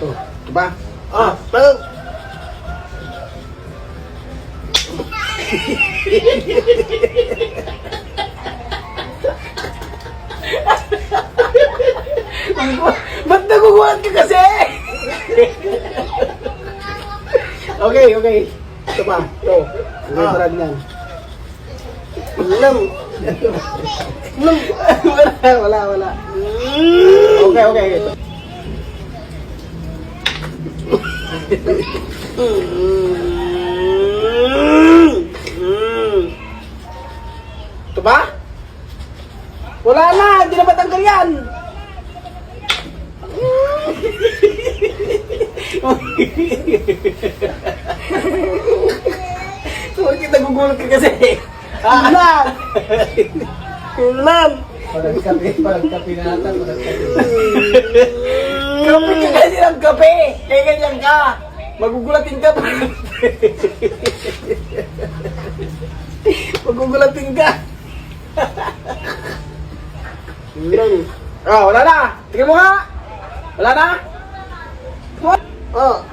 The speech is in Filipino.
Oh, ito ba? Ah, parang... Ba't nagugulat ka kasi? Okay, okay. Ito pa. Ito. Librad yan. Ulam. Ulam. Wala. Okay, okay. Ito ba? Wala na, hindi na matanggal yan. Bakit nagugulat ka kasi? Ulan! Ulan! Parang kape na ata. Kape ka kasi ng kape! Kaya ganyan ka! Magugulatin ka pa! Magugulatin ka! Ulan! Ah, wala na! Tingnan mo nga! Wala na? What? Oh.